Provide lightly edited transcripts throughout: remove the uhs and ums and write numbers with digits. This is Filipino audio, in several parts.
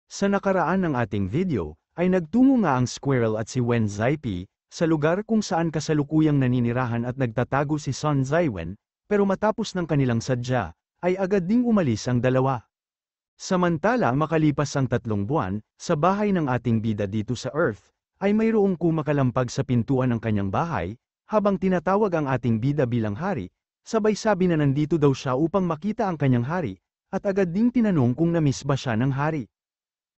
Sa nakaraan ng ating video, ay nagtungo nga ang Squirrel at si Wen Zaipi, sa lugar kung saan kasalukuyang naninirahan at nagtatago si Sun Zaiwen, pero matapos ng kanilang sadya, ay agad ding umalis ang dalawa. Samantala makalipas ang 3 buwan, sa bahay ng ating bida dito sa Earth, ay mayroong kumakalampag sa pintuan ng kanyang bahay, habang tinatawag ang ating bida bilang hari, sabay sabi na nandito daw siya upang makita ang kanyang hari, at agad ding tinanong kung namiss ba siya ng hari.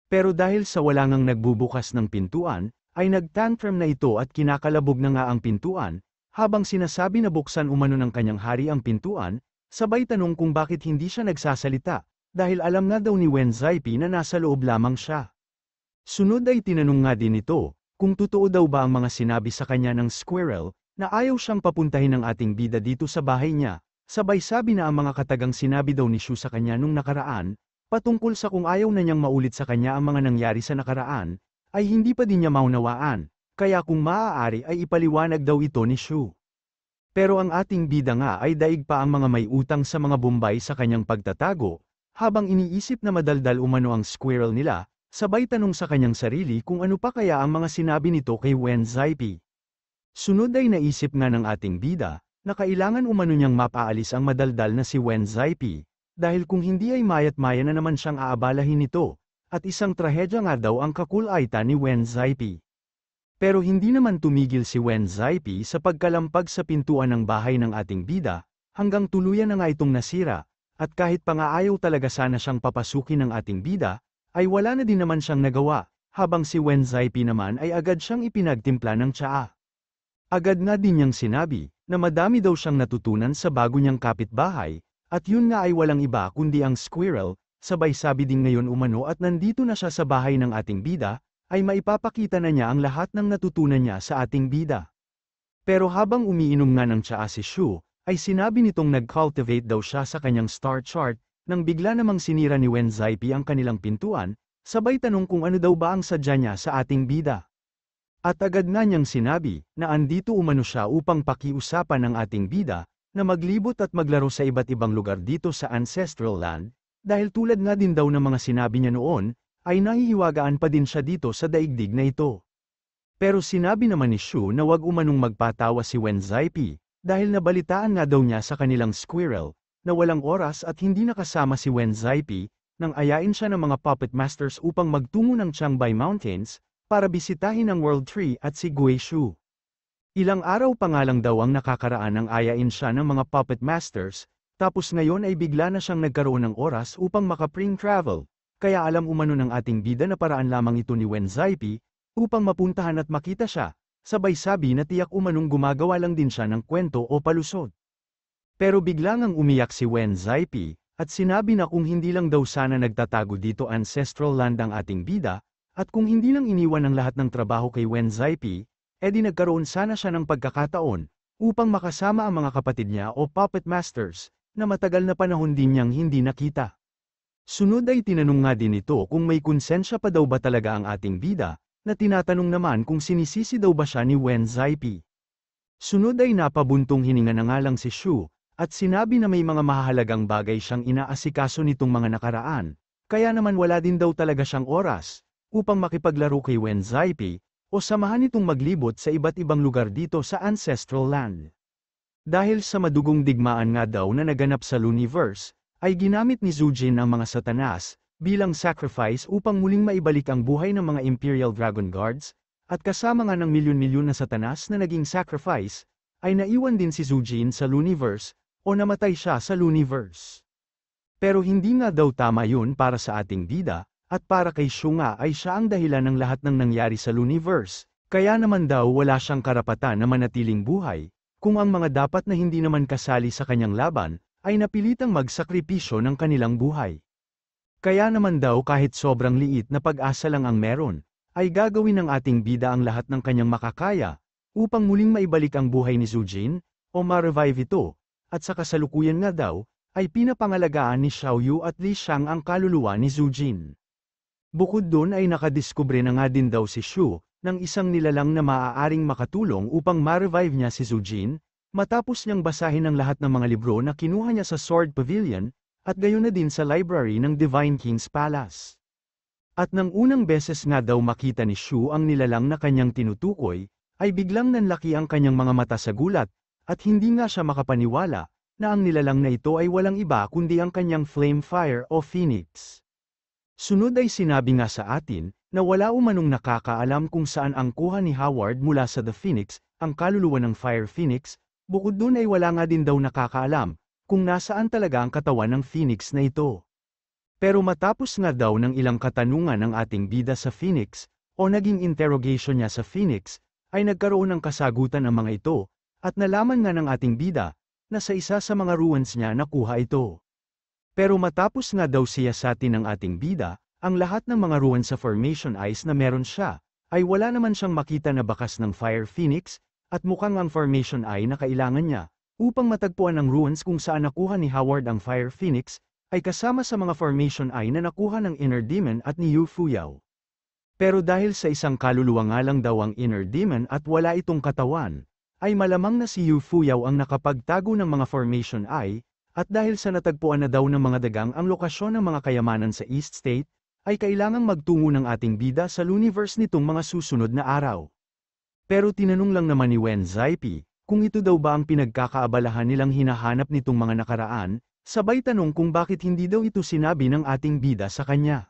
Pero dahil sa wala ngang nagbubukas ng pintuan, ay nagtantrum na ito at kinakalabog na nga ang pintuan, habang sinasabi na buksan umano ng kanyang hari ang pintuan, sabay tanong kung bakit hindi siya nagsasalita, dahil alam na daw ni Wen Zaipi na nasa loob lamang siya. Sunod ay tinanong nga din ito, kung totoo daw ba ang mga sinabi sa kanya ng Squirrel, na ayaw siyang papuntahin ng ating bida dito sa bahay niya, sabay sabi na ang mga katagang sinabi daw ni Shu sa kanya nung nakaraan, patungkol sa kung ayaw na niyang maulit sa kanya ang mga nangyari sa nakaraan, ay hindi pa din niya maunawaan, kaya kung maaari ay ipaliwanag daw ito ni Shu. Pero ang ating bida nga ay daig pa ang mga may utang sa mga Bombay sa kanyang pagtatago, habang iniisip na madaldal umano ang Squirrel nila, sabay tanong sa kanyang sarili kung ano pa kaya ang mga sinabi nito kay Wen Zaipi. Sunod ay naisip nga ng ating bida, na kailangan umano niyang mapaalis ang madaldal na si Wen Zaipi, dahil kung hindi ay mayat-maya na naman siyang aabalahin nito, at isang trahedya nga daw ang kakulaitan ni Wen Zaipi. Pero hindi naman tumigil si Wen Zaipi sa pagkalampag sa pintuan ng bahay ng ating bida, hanggang tuluyan na nga itong nasira, at kahit pa nga ayaw talaga sana siyang papasukin ng ating bida, ay wala na din naman siyang nagawa, habang si Wen Zaipi naman ay agad siyang ipinagtimpla ng tsaa. Agad nga din niyang sinabi, na madami daw siyang natutunan sa bago niyang kapitbahay, at yun nga ay walang iba kundi ang Squirrel, sabay sabi din ngayon umano at nandito na siya sa bahay ng ating bida, ay maipapakita na niya ang lahat ng natutunan niya sa ating bida. Pero habang umiinom nga ng tsaa si Shu, ay sinabi nitong nag-cultivate daw siya sa kanyang star chart, nang bigla namang sinira ni Wen Zaipi ang kanilang pintuan, sabay tanong kung ano daw ba ang sadya niya sa ating bida. At agad nga niyang sinabi, na andito umano siya upang pakiusapan ng ating bida, na maglibot at maglaro sa iba't ibang lugar dito sa Ancestral Land, dahil tulad nga din daw ng mga sinabi niya noon, ay nahihiwagaan pa din siya dito sa daigdig na ito. Pero sinabi naman ni Shu na wag umanong magpatawa si Wen Zaipi, dahil nabalitaan nga daw niya sa kanilang Squirrel, na walang oras at hindi nakasama si Wen Zaipi, nang ayain siya ng mga puppet masters upang magtungo ng Chiangbai Mountains, para bisitahin ang World Tree at si Guizhou. Ilang araw pa nga lang daw ang nakakaraan nang ayain siya ng mga puppet masters, tapos ngayon ay bigla na siyang nagkaroon ng oras upang makapring travel, kaya alam umano ng ating bida na paraan lamang ito ni Wen Zaipi, upang mapuntahan at makita siya, sabay sabi na tiyak umanong gumagawa lang din siya ng kwento o palusot. Pero bigla ngang umiyak si Wen Zaipi, at sinabi na kung hindi lang daw sana nagtatago dito Ancestral Land ang ating bida, at kung hindi lang iniwan ang lahat ng trabaho kay Wen Zaipi, edi nagkaroon sana siya ng pagkakataon, upang makasama ang mga kapatid niya o puppet masters, na matagal na panahon din niyang hindi nakita. Sunod ay tinanong nga din ito kung may konsensya pa daw ba talaga ang ating bida, na tinatanong naman kung sinisisi daw ba siya ni Wen Zaipi. Sunod ay napabuntong hininga na nga lang si Shu, at sinabi na may mga mahahalagang bagay siyang inaasikaso nitong mga nakaraan, kaya naman wala din daw talaga siyang oras, upang makipaglaro kay Wen Zaipi, o samahan itong maglibot sa iba't ibang lugar dito sa Ancestral Land. Dahil sa madugong digmaan nga daw na naganap sa Luniverse, ay ginamit ni Zujin ang mga satanas, bilang sacrifice upang muling maibalik ang buhay ng mga Imperial Dragon Guards, at kasama nga ng milyon-milyon na satanas na naging sacrifice, ay naiwan din si Zujin sa Luniverse, o namatay siya sa Luniverse. Pero hindi nga daw tama yun para sa ating bida, at para kay Shu nga ay siya ang dahilan ng lahat ng nangyari sa Luniverse, kaya naman daw wala siyang karapatan na manatiling buhay, kung ang mga dapat na hindi naman kasali sa kanyang laban, ay napilitang magsakripisyo ng kanilang buhay. Kaya naman daw kahit sobrang liit na pag-asa lang ang meron, ay gagawin ng ating bida ang lahat ng kanyang makakaya, upang muling maibalik ang buhay ni Zujin, o ma-revive ito, at sa kasalukuyan nga daw, ay pinapangalagaan ni Xiaoyu at Li Xiang ang kaluluwa ni Zujin. Bukod doon ay nakadiskubre na nga din daw si Shu, ng isang nilalang na maaaring makatulong upang ma-revive niya si Zujin, matapos niyang basahin ang lahat ng mga libro na kinuha niya sa Sword Pavilion, at gayon na din sa library ng Divine King's Palace. At nang unang beses nga daw makita ni Shu ang nilalang na kanyang tinutukoy, ay biglang nanlaki ang kanyang mga mata sa gulat, at hindi nga siya makapaniwala, na ang nilalang na ito ay walang iba kundi ang kanyang flame fire o phoenix. Sunod ay sinabi nga sa atin, na wala umanong nakakaalam kung saan ang kuha ni Howard mula sa The Phoenix, ang kaluluwa ng Fire Phoenix, bukod dun ay wala nga din daw nakakaalam, kung nasaan talaga ang katawan ng Phoenix na ito. Pero matapos nga daw ng ilang katanungan ng ating bida sa Phoenix, o naging interrogation niya sa Phoenix, ay nagkaroon ng kasagutan ang mga ito, at nalaman nga ng ating bida, na sa isa sa mga ruins niya nakuha ito. Pero matapos nga daw siyasatin ng ating bida, ang lahat ng mga ruins sa Formation Ice na meron siya, ay wala naman siyang makita na bakas ng Fire Phoenix, at mukhang ang Formation Eye na kailangan niya, upang matagpuan ang ruins kung saan nakuha ni Howard ang Fire Phoenix, ay kasama sa mga Formation Eye na nakuha ng Inner Demon at ni Yu Fuyao. Pero dahil sa isang kaluluwa nga lang daw ang Inner Demon at wala itong katawan, ay malamang na si Yu Fuyao ang nakapagtago ng mga Formation Eye, at dahil sa natagpuan na daw ng mga dagang ang lokasyon ng mga kayamanan sa East State, ay kailangang magtungo ng ating bida sa Luniverse nitong mga susunod na araw. Pero tinanong lang naman ni Wen Zaipi, kung ito daw ba ang pinagkakaabalahan nilang hinahanap nitong mga nakaraan, sabay tanong kung bakit hindi daw ito sinabi ng ating bida sa kanya.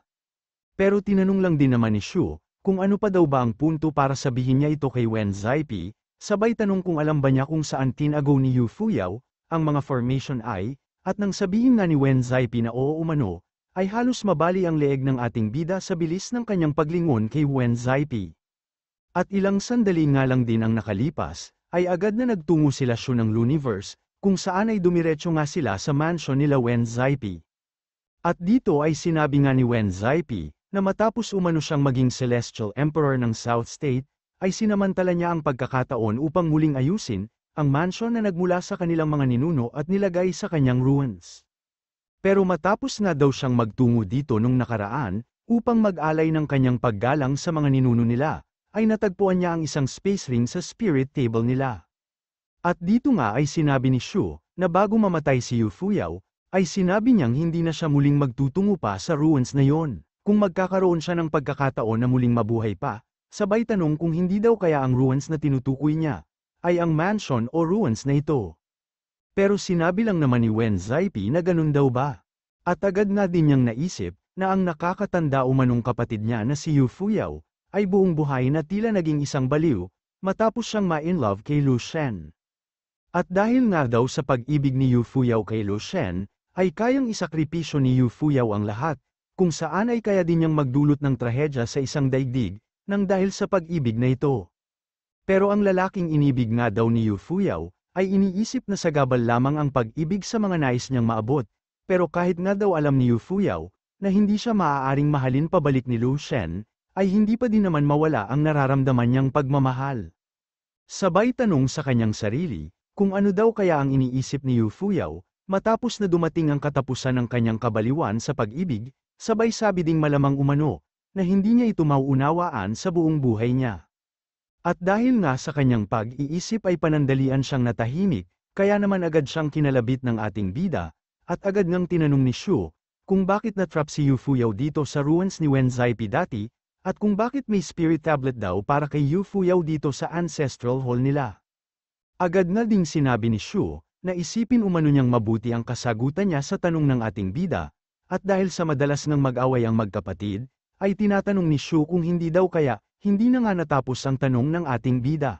Pero tinanong lang din naman ni Shu, kung ano pa daw ba ang punto para sabihin niya ito kay Wen Zaipi, sabay tanong kung alam ba niya kung saan tinago ni Yu Fuyao, ang mga Formation Eye, at nang sabihin nga ni Wen Zaipi na oo umano, ay halos mabali ang leeg ng ating bida sa bilis ng kanyang paglingon kay Wen Zaipi. At ilang sandali nga lang din ang nakalipas, ay agad na nagtungo sila Shu ng Luniverse, kung saan ay dumiretso nga sila sa mansion nila Wen Zaipi. At dito ay sinabi nga ni Wen Zaipi, na matapos umano siyang maging Celestial Emperor ng South State, ay sinamantala niya ang pagkakataon upang muling ayusin, ang mansion na nagmula sa kanilang mga ninuno at nilagay sa kanyang ruins. Pero matapos nga daw siyang magtungo dito nung nakaraan, upang mag-alay ng kanyang paggalang sa mga ninuno nila, ay natagpuan niya ang isang space ring sa spirit table nila. At dito nga ay sinabi ni Shu, na bago mamatay si Yu Fuyao, ay sinabi niyang hindi na siya muling magtutungo pa sa ruins na yon, kung magkakaroon siya ng pagkakataon na muling mabuhay pa, sabay tanong kung hindi daw kaya ang ruins na tinutukoy niya, ay ang mansion o ruins na ito. Pero sinabi lang naman ni Wen Zaipi na ganun daw ba. At agad nga din niyang naisip, na ang nakakatanda umanong kapatid niya na si Yu Fuyao, ay buong buhay na tila naging isang baliw, matapos siyang ma-in-love kay Lu Shen. At dahil nga daw sa pag-ibig ni Yu Fuyao kay Lu Shen, ay kayang isakripisyo ni Yu Fuyao ang lahat, kung saan ay kaya din niyang magdulot ng trahedya sa isang daigdig, nang dahil sa pag-ibig na ito. Pero ang lalaking inibig nga daw ni Yu Fuyao, ay iniisip na sagabal lamang ang pag-ibig sa mga nais niyang maabot, pero kahit nga daw alam ni Yu Fuyao, na hindi siya maaaring mahalin pabalik ni Lu Shen, ay hindi pa din naman mawala ang nararamdaman niyang pagmamahal. Sabay tanong sa kanyang sarili, kung ano daw kaya ang iniisip ni Yu Fuyao, matapos na dumating ang katapusan ng kanyang kabaliwan sa pag-ibig, sabay sabi ding malamang umano, na hindi niya ito mauunawaan sa buong buhay niya. At dahil nga sa kanyang pag-iisip ay panandalian siyang natahimik, kaya naman agad siyang kinalabit ng ating bida, at agad ngang tinanong ni Shu, kung bakit na-trap si Yu Fuyao dito sa ruins ni Wen Zaipi dati, at kung bakit may spirit tablet daw para kay Yu Fuyao dito sa ancestral hall nila. Agad na ding sinabi ni Shu, na isipin umano niyang mabuti ang kasagutan niya sa tanong ng ating bida, at dahil sa madalas ngang mag-away ang magkapatid, ay tinatanong ni Shu kung hindi daw kaya, hindi na nga natapos ang tanong ng ating bida.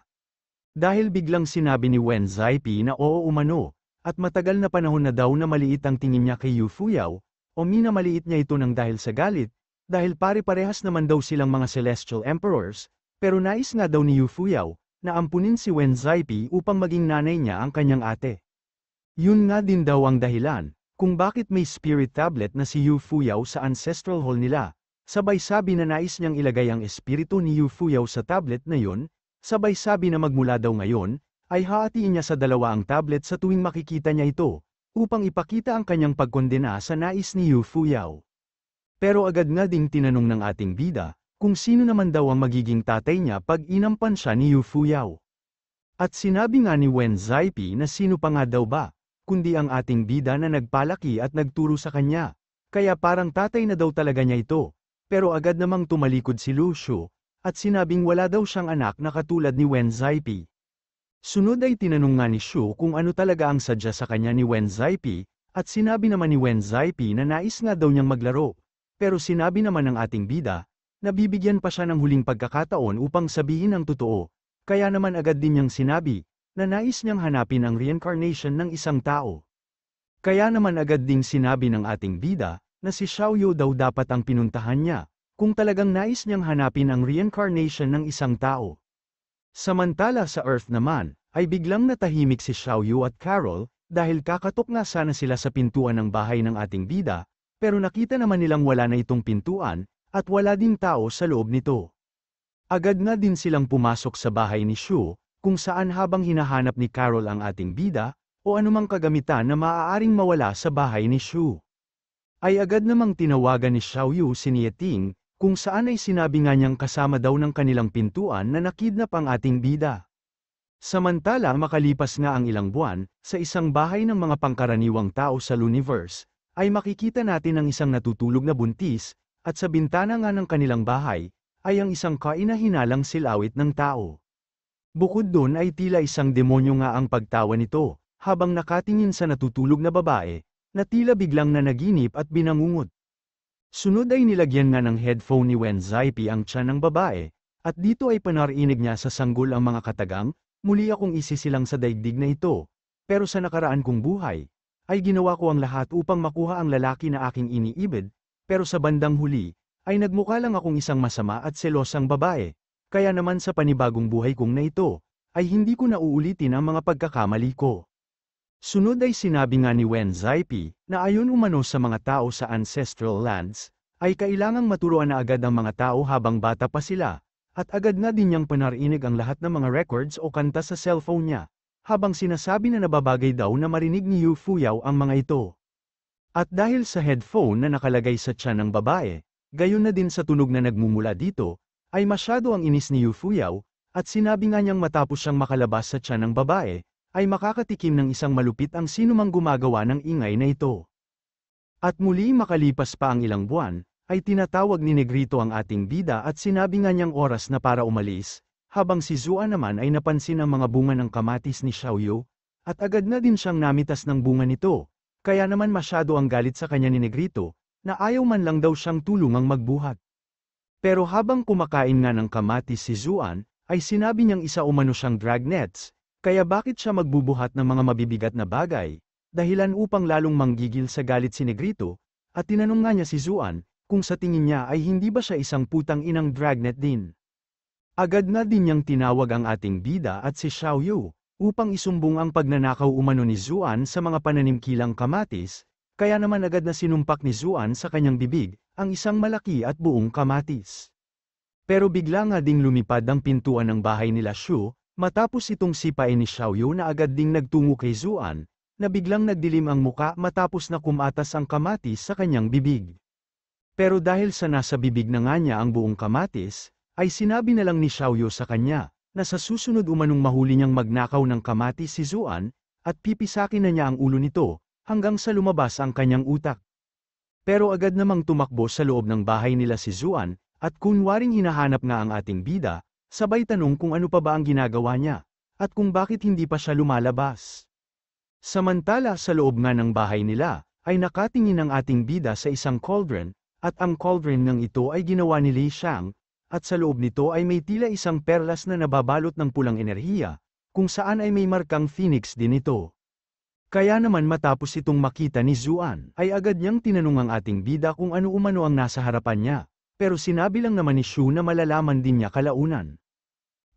Dahil biglang sinabi ni Wen Zaipi na oo umano, at matagal na panahon na daw na maliit ang tingin niya kay Yu Fuyao, o minamaliit niya ito nang dahil sa galit, dahil pare-parehas naman daw silang mga Celestial Emperors, pero nais nga daw ni Yu Fuyao, na ampunin si Wen Zaipi upang maging nanay niya ang kanyang ate. Yun nga din daw ang dahilan, kung bakit may spirit tablet na si Yu Fuyao sa ancestral hall nila, sabay sabi na nais niyang ilagay ang espiritu ni Yu Fuyao sa tablet na yun, sabay sabi na magmula daw ngayon, ay hahatiin niya sa dalawa ang tablet sa tuwing makikita niya ito, upang ipakita ang kanyang pagkondena sa nais ni Yu Fuyao. Pero agad nga ding tinanong ng ating bida, kung sino naman daw ang magiging tatay niya pag inampan siya ni Yu Fuyao. At sinabi nga ni Wen Zaipi na sino pa nga daw ba, kundi ang ating bida na nagpalaki at nagturo sa kanya, kaya parang tatay na daw talaga niya ito, pero agad namang tumalikod si Lu Shu, at sinabing wala daw siyang anak na katulad ni Wen Zaipi. Sunod ay tinanong nga ni Shu kung ano talaga ang sadya sa kanya ni Wen Zaipi, at sinabi naman ni Wen Zaipi na nais nga daw niyang maglaro, pero sinabi naman ng ating bida, na bibigyan pa siya ng huling pagkakataon upang sabihin ang totoo, kaya naman agad din niyang sinabi, na nais niyang hanapin ang reincarnation ng isang tao. Kaya naman agad ding sinabi ng ating bida, na si Xiaoyu daw dapat ang pinuntahan niya, kung talagang nais niyang hanapin ang reincarnation ng isang tao. Samantala sa Earth naman, ay biglang natahimik si Xiaoyu at Carol, dahil kakatok nga sana sila sa pintuan ng bahay ng ating bida, pero nakita naman nilang wala na itong pintuan, at wala ding tao sa loob nito. Agad nga din silang pumasok sa bahay ni Shu, kung saan habang hinahanap ni Carol ang ating bida, o anumang kagamitan na maaaring mawala sa bahay ni Shu. Ay agad namang tinawagan ni Xiaoyu si Nieting, kung saan ay sinabi nga niyang kasama daw ng kanilang pintuan na nakidnap ang ating bida. Samantala makalipas nga ang ilang buwan, sa isang bahay ng mga pangkaraniwang tao sa Luniverse, ay makikita natin ang isang natutulog na buntis, at sa bintana nga ng kanilang bahay, ay ang isang kaina-hinalang silawit ng tao. Bukod doon ay tila isang demonyo nga ang pagtawa nito, habang nakatingin sa natutulog na babae, na tila biglang nanaginip at binangungot. Sunod ay nilagyan nga ng headphone ni Wen Zaipi ang tiyan ng babae, at dito ay panarinig niya sa sanggol ang mga katagang, muli akong isisilang sa daigdig na ito, pero sa nakaraan kong buhay, ay ginawa ko ang lahat upang makuha ang lalaki na aking iniibig, pero sa bandang huli, ay nagmukha lang akong isang masama at selosang babae, kaya naman sa panibagong buhay kong na ito, ay hindi ko na uulitin ang mga pagkakamali ko. Sunod ay sinabi nga ni Wen Zaipi, na ayon umano sa mga tao sa ancestral lands, ay kailangang maturuan na agad ang mga tao habang bata pa sila, at agad na din niyang panarinig ang lahat ng mga records o kanta sa cellphone niya, habang sinasabi na nababagay daw na marinig ni Yu Fuyao ang mga ito. At dahil sa headphone na nakalagay sa tiyan ng babae, gayon na din sa tunog na nagmumula dito, ay masyado ang inis ni Yu Fuyao, at sinabi nga niyang matapos siyang makalabas sa tiyan ng babae, ay makakatikim ng isang malupit ang sinumang gumagawa ng ingay na ito. At muli makalipas pa ang ilang buwan, ay tinatawag ni Negrito ang ating bida at sinabi nga niyang oras na para umalis, habang si Zua naman ay napansin ang mga bunga ng kamatis ni Xiaoyu, at agad na din siyang namitas ng bunga nito, kaya naman masyado ang galit sa kanya ni Negrito, na ayaw man lang daw siyang tulungang magbuhat. Pero habang kumakain nga ng kamatis si Zuan, ay sinabi niyang isa umano siyang dragnets, kaya bakit siya magbubuhat ng mga mabibigat na bagay, dahilan upang lalong manggigil sa galit si Negrito, at tinanong nga niya si Zuan, kung sa tingin niya ay hindi ba siya isang putang inang dragnet din. Agad na din niyang tinawag ang ating bida at si Xiaoyu, upang isumbong ang pagnanakaw umano ni Zuan sa mga pananimkilang kamatis, kaya naman agad na sinumpak ni Zuan sa kanyang bibig, ang isang malaki at buong kamatis. Pero bigla nga ding lumipad ang pintuan ng bahay nila Shu, matapos itong sipain ni Xiaoyu na agad ding nagtungo kay Zuan, na biglang nagdilim ang muka matapos na kumatas ang kamatis sa kanyang bibig. Pero dahil sa nasa bibig na nga niya ang buong kamatis, ay sinabi na lang ni Xiaoyu sa kanya, na sa susunod umanong mahuli niyang magnakaw ng kamatis si Zuan, at pipisakin na niya ang ulo nito, hanggang sa lumabas ang kanyang utak. Pero agad namang tumakbo sa loob ng bahay nila si Zuan, at kunwaring hinahanap nga ang ating bida, sabay tanong kung ano pa ba ang ginagawa niya, at kung bakit hindi pa siya lumalabas. Samantala sa loob nga ng bahay nila, ay nakatingin ang ating bida sa isang cauldron, at ang cauldron ng ito ay ginawa ni Li Xiang, at sa loob nito ay may tila isang perlas na nababalot ng pulang enerhiya, kung saan ay may markang phoenix din ito. Kaya naman matapos itong makita ni Zuan, ay agad niyang tinanong ang ating bida kung ano umano ang nasa harapan niya, pero sinabi lang naman ni Shu na malalaman din niya kalaunan.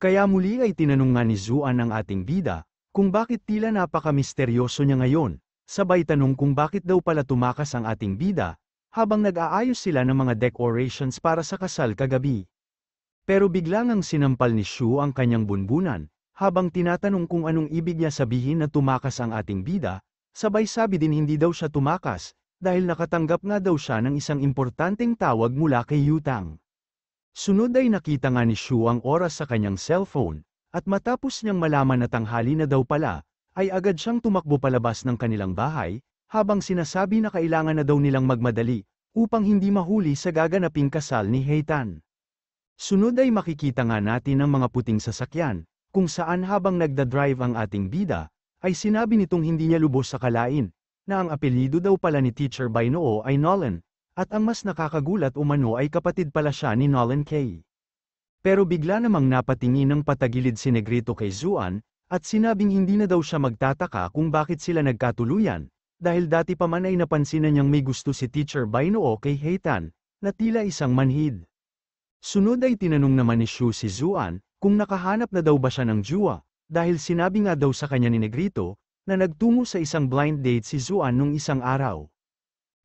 Kaya muli ay tinanong nga ni Zuan ang ating bida, kung bakit tila napaka-misteryoso niya ngayon, sabay tanong kung bakit daw pala tumakas ang ating bida, habang nag-aayos sila ng mga decorations para sa kasal kagabi. Pero bigla ngang sinampal ni Shu ang kanyang bunbunan, habang tinatanong kung anong ibig niya sabihin na tumakas ang ating bida, sabay sabi din hindi daw siya tumakas, dahil nakatanggap nga daw siya ng isang importanteng tawag mula kay Yutang. Sunod ay nakita nga ni Shu ang oras sa kanyang cellphone, at matapos niyang malaman na tanghali na daw pala, ay agad siyang tumakbo palabas ng kanilang bahay, habang sinasabi na kailangan na daw nilang magmadali, upang hindi mahuli sa gaganaping kasal ni Heitan. Sunod ay makikita nga natin ang mga puting sasakyan, kung saan habang nagdadrive ang ating bida, ay sinabi nitong hindi niya lubos akalain, na ang apelyido daw pala ni Teacher Bainoo ay Nolan, at ang mas nakakagulat umano ay kapatid pala siya ni Nolan Kay. Pero bigla namang napatingin ng patagilid si Negrito kay Zuan, at sinabing hindi na daw siya magtataka kung bakit sila nagkatuluyan, dahil dati pa man ay napansin na niyang may gusto si Teacher Bainoo kay Heitan, na tila isang manhid. Sunod ay tinanong naman ni Shu si Zuan, kung nakahanap na daw ba siya ng jowa, dahil sinabi nga daw sa kanya ni Negrito, na nagtungo sa isang blind date si Zuan nung isang araw.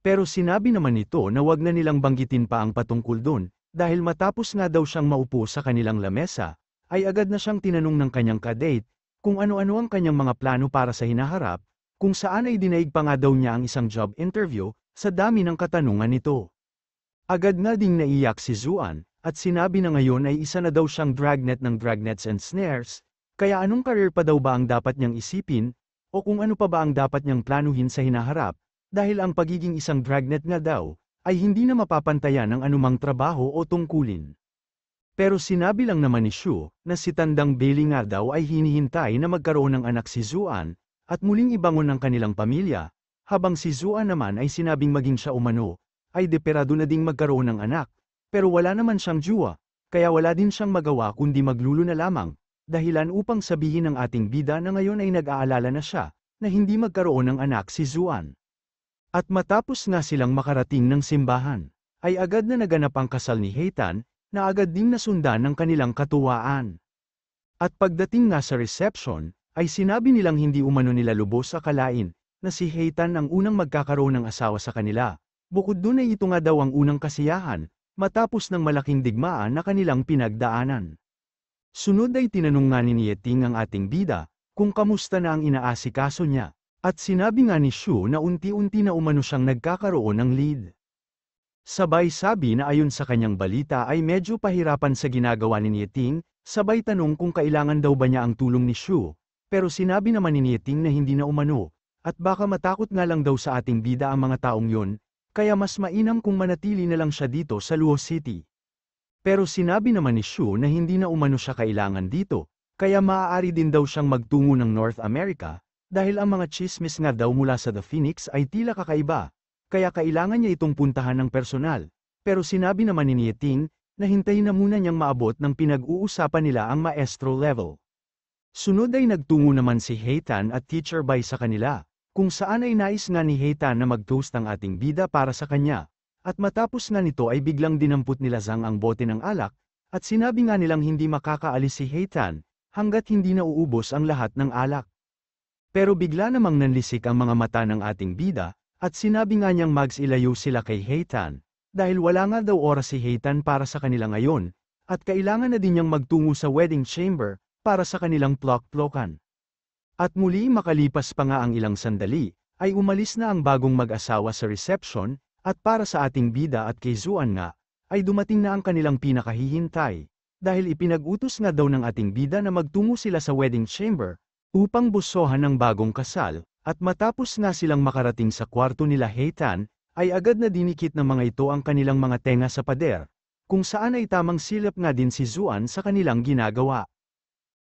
Pero sinabi naman nito na wag na nilang banggitin pa ang patungkol dun, dahil matapos nga daw siyang maupo sa kanilang lamesa, ay agad na siyang tinanong ng kanyang kadate, kung ano-ano ang kanyang mga plano para sa hinaharap, kung saan ay dinaig pa nga daw niya ang isang job interview, sa dami ng katanungan nito. Agad nga ding naiyak si Zuan, at sinabi na ngayon ay isa na daw siyang dragnet ng Dragnets and Snares, kaya anong career pa daw ba ang dapat niyang isipin, o kung ano pa ba ang dapat niyang planuhin sa hinaharap, dahil ang pagiging isang dragnet nga daw, ay hindi na mapapantayan ng anumang trabaho o tungkulin. Pero sinabi lang naman ni Shu, na si Tandang Bailey nga daw ay hinihintay na magkaroon ng anak si Zuan, at muling ibangon ang kanilang pamilya, habang si Zuan naman ay sinabing maging siya umano, ay deperado na ding magkaroon ng anak, pero wala naman siyang jowa, kaya wala din siyang magawa kundi maglulo na lamang, dahilan upang sabihin ng ating bida na ngayon ay nag-aalala na siya, na hindi magkaroon ng anak si Zuan. At matapos nga silang makarating ng simbahan, ay agad na naganap ang kasal ni Heitan, na agad ding nasundan ng kanilang katuwaan. At pagdating nga sa reception, ay sinabi nilang hindi umano nila lubos akalain, na si Heitan ang unang magkakaroon ng asawa sa kanila. Bukod dun ay ito nga daw ang unang kasiyahan, matapos ng malaking digmaan na kanilang pinagdaanan. Sunod ay tinanong nga ni Nieting ang ating bida, kung kamusta na ang inaasikaso niya. At sinabi nga ni Shu na unti-unti na umano siyang nagkakaroon ng lead. Sabay sabi na ayon sa kanyang balita ay medyo pahirapan sa ginagawa ni Nieting, sabay tanong kung kailangan daw ba niya ang tulong ni Shu, pero sinabi naman ni Nieting na hindi na umano, at baka matakot nga lang daw sa ating bida ang mga taong yon, kaya mas mainam kung manatili na lang siya dito sa Luo City. Pero sinabi naman ni Shu na hindi na umano siya kailangan dito, kaya maaari din daw siyang magtungo ng North America, dahil ang mga chismis nga daw mula sa The Phoenix ay tila kakaiba, kaya kailangan niya itong puntahan ng personal, pero sinabi naman ni Nieting, na hintayin na muna niyang maabot ng pinag-uusapan nila ang maestro level. Sunod ay nagtungo naman si Heitan at Teacher Bai sa kanila, kung saan ay nais nga ni Heitan na mag-toast ang ating bida para sa kanya, at matapos nga nito ay biglang dinampot nila Zhang ang bote ng alak, at sinabi nga nilang hindi makakaalis si Heitan, hanggat hindi na uubos ang lahat ng alak. Pero bigla namang nanlisik ang mga mata ng ating bida, at sinabi nga niyang ilayo sila kay Heitan, dahil wala nga daw oras si Heitan para sa kanila ngayon, at kailangan na din niyang magtungo sa wedding chamber, para sa kanilang plok-plokan. At muli makalipas pa nga ang ilang sandali, ay umalis na ang bagong mag-asawa sa reception, at para sa ating bida at kay Zuan nga, ay dumating na ang kanilang pinakahihintay, dahil ipinag-utos nga daw ng ating bida na magtungo sila sa wedding chamber, upang busohan ng bagong kasal, at matapos nga silang makarating sa kwarto nila Heitan, ay agad na dinikit ng mga ito ang kanilang mga tenga sa pader, kung saan ay tamang silap nga din si Zuan sa kanilang ginagawa.